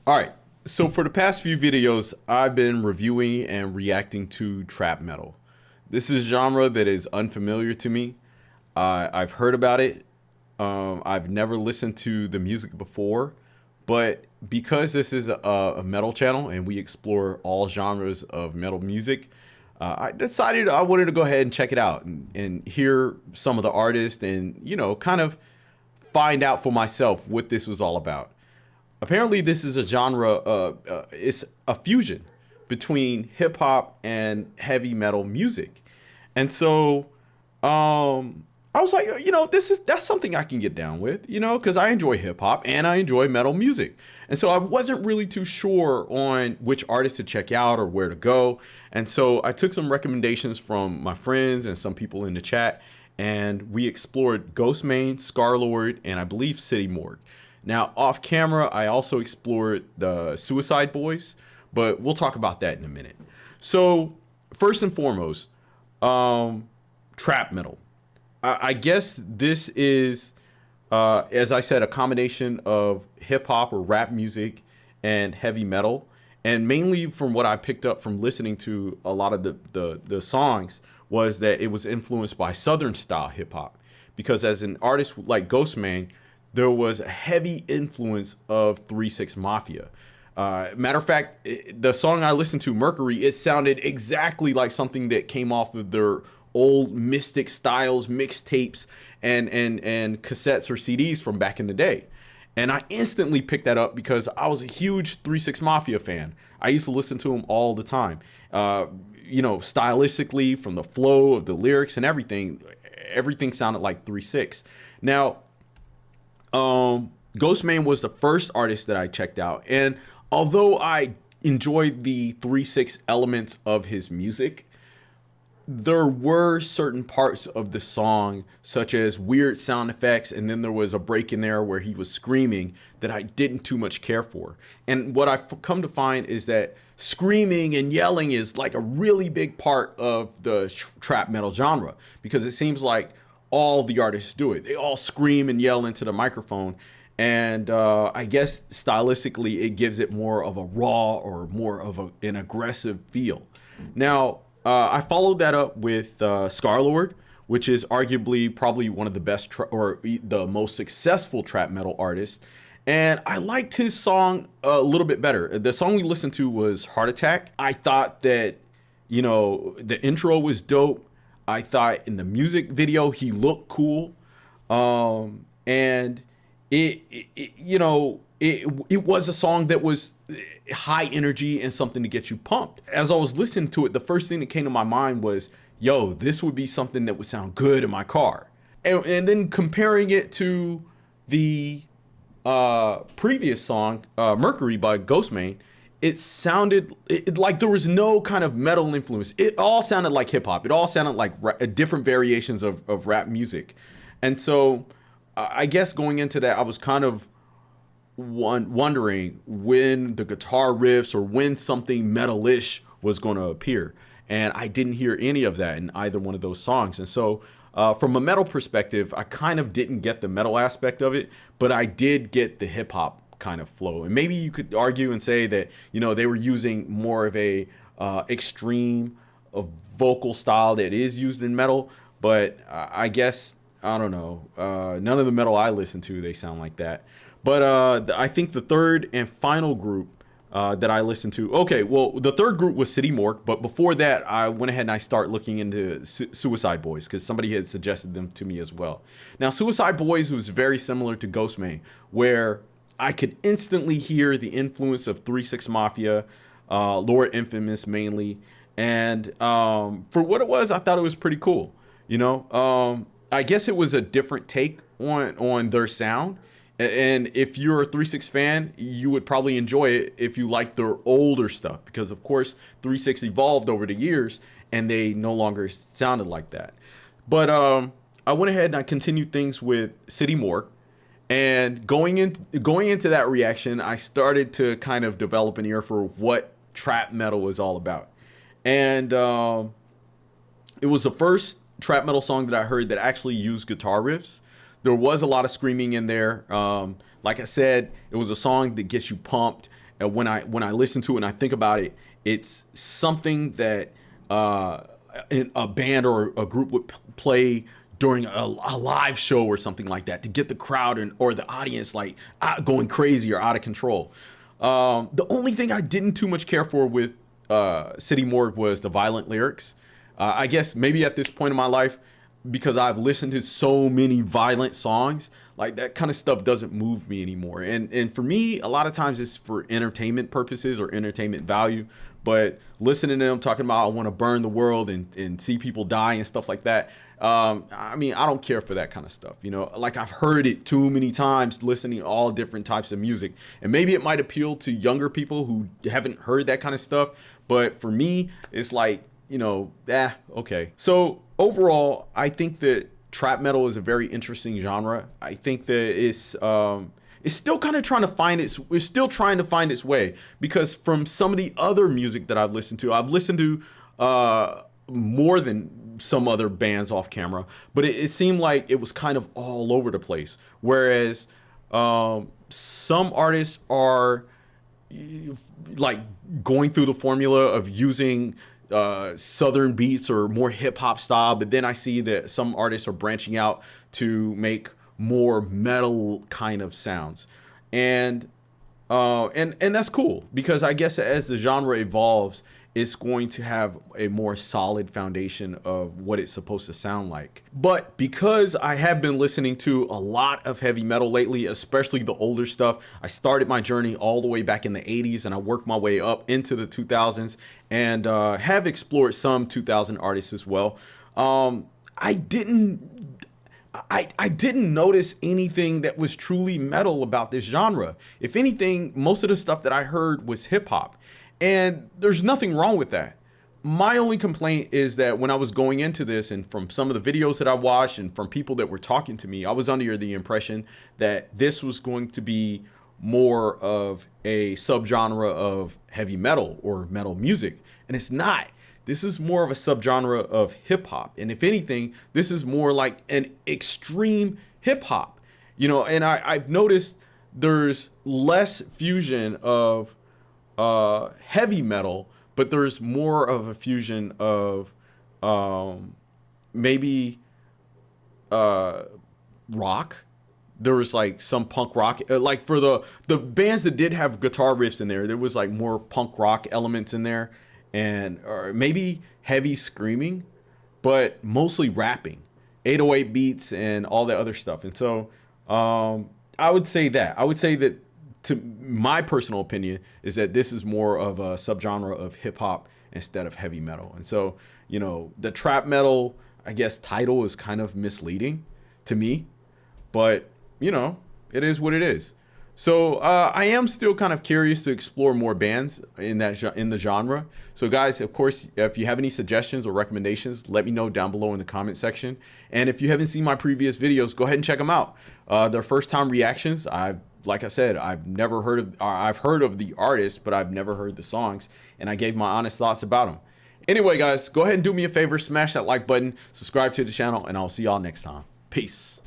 All right. So for the past few videos, I've been reviewing and reacting to trap metal. This is a genre that is unfamiliar to me. I've heard about it. I've never listened to the music before, but because this is a metal channel and we explore all genres of metal music, I decided I wanted to go ahead and check it out and hear some of the artists and, kind of find out for myself what this was all about. Apparently, this is a genre, it's a fusion between hip hop and heavy metal music. And so I was like, that's something I can get down with, because I enjoy hip hop and I enjoy metal music. And so I wasn't really too sure on which artists to check out or where to go. And so I took some recommendations from my friends and some people in the chat, and we explored Ghostmane, Scarlord, and I believe City Morgue. Now, off camera, I also explored the Suicide Boys, but we'll talk about that in a minute. So, first and foremost, trap metal. I guess this is, as I said, a combination of hip hop or rap music and heavy metal. And mainly from what I picked up from listening to a lot of the songs was that it was influenced by Southern style hip hop. Because as an artist like Ghostmane, there was a heavy influence of 3 6 Mafia. Matter of fact, the song I listened to, Mercury, it sounded exactly like something that came off of their old Mystic Styles mixtapes and cassettes or CDs from back in the day. And I instantly picked that up because I was a huge 3 6 Mafia fan. I used to listen to them all the time. Stylistically, from the flow of the lyrics and everything sounded like 3 6. Now, Ghostmane was the first artist that I checked out, and although I enjoyed the 3 6 elements of his music, there were certain parts of the song, such as weird sound effects, and then there was a break in there where he was screaming, that I didn't too much care for. And what I've come to find is that screaming and yelling is like a really big part of the trap metal genre, because it seems like all the artists do it. They all scream and yell into the microphone. And I guess stylistically, it gives it more of a raw or more of an aggressive feel. Now, I followed that up with Scarlord, which is arguably probably one of the best or the most successful trap metal artists. And I liked his song a little bit better. The song we listened to was Heart Attack. I thought that, the intro was dope. I thought in the music video he looked cool, and it was a song that was high energy and something to get you pumped. As I was listening to it, the first thing that came to my mind was, yo, this would be something that would sound good in my car. And then comparing it to the previous song, Mercury by Ghostmane, it sounded like there was no kind of metal influence. It all sounded like hip hop. It all sounded like different variations of rap music. And so I guess going into that, I was kind of wondering when the guitar riffs or when something metalish was going to appear. And I didn't hear any of that in either one of those songs. And so from a metal perspective, I kind of didn't get the metal aspect of it, but I did get the hip hop kind of flow. And maybe you could argue and say that, they were using more of a extreme of vocal style that is used in metal. But I guess, I don't know, none of the metal I listen to, they sound like that. But I think the third and final group that I listened to, okay, well, the third group was City Morgue, but before that, I went ahead and I started looking into Suicide Boys, because somebody had suggested them to me as well. Now, Suicide Boys was very similar to Ghostmane, where I could instantly hear the influence of 3 6 Mafia, Lord Infamous mainly, and for what it was, I thought it was pretty cool. I guess it was a different take on their sound. And if you're a 3 6 fan, you would probably enjoy it if you like their older stuff, because of course 3 6 evolved over the years and they no longer sounded like that. But I went ahead and I continued things with City Morgue, and going into that reaction, I started to kind of develop an ear for what trap metal was all about. And it was the first trap metal song that I heard that actually used guitar riffs. There was a lot of screaming in there. Like I said, it was a song that gets you pumped. And when I listen to it and I think about it, it's something that a band or a group would play during a live show or something like that to get the crowd or the audience like going crazy or out of control. The only thing I didn't too much care for with City Morgue was the violent lyrics. I guess maybe at this point in my life, because I've listened to so many violent songs, like that kind of stuff doesn't move me anymore. And for me, a lot of times it's for entertainment purposes or entertainment value. But listening to them talking about I want to burn the world and see people die and stuff like that, I mean, I don't care for that kind of stuff. You know, like I've heard it too many times listening to all different types of music. And maybe it might appeal to younger people who haven't heard that kind of stuff. But for me, it's like, you know, okay. So overall, I think that trap metal is a very interesting genre. I think that it's still kind of trying to find it's still trying to find its way, because from some of the other music that I've listened to more than some other bands off camera, but it seemed like it was kind of all over the place. Whereas some artists are like going through the formula of using southern beats or more hip hop style, but then I see that some artists are branching out to make more metal kind of sounds, and that's cool, because I guess as the genre evolves, it's going to have a more solid foundation of what it's supposed to sound like. But because I have been listening to a lot of heavy metal lately, especially the older stuff, I started my journey all the way back in the 80s and I worked my way up into the 2000s and have explored some 2000 artists as well. I didn't notice anything that was truly metal about this genre. If anything, most of the stuff that I heard was hip hop. And there's nothing wrong with that. My only complaint is that when I was going into this, and from some of the videos that I watched and from people that were talking to me, I was under the impression that this was going to be more of a subgenre of heavy metal or metal music. And it's not. This is more of a subgenre of hip hop. And if anything, this is more like an extreme hip hop. You know, and I've noticed there's less fusion of heavy metal, but there's more of a fusion of maybe rock. There was like some punk rock, like for the bands that did have guitar riffs in there was like more punk rock elements in there, and or maybe heavy screaming, but mostly rapping, 808 beats and all that other stuff. And so I would say that to my personal opinion is that this is more of a subgenre of hip hop instead of heavy metal. And so, you know, the trap metal, I guess, title is kind of misleading to me, but you know, it is what it is. So I am still kind of curious to explore more bands in the genre. So guys, of course, if you have any suggestions or recommendations, let me know down below in the comment section. And if you haven't seen my previous videos, go ahead and check them out. They're first time reactions. Like I said, I've heard of the artist, but I've never heard the songs, and I gave my honest thoughts about them. Anyway, guys, go ahead and do me a favor, smash that like button, subscribe to the channel, and I'll see y'all next time. Peace.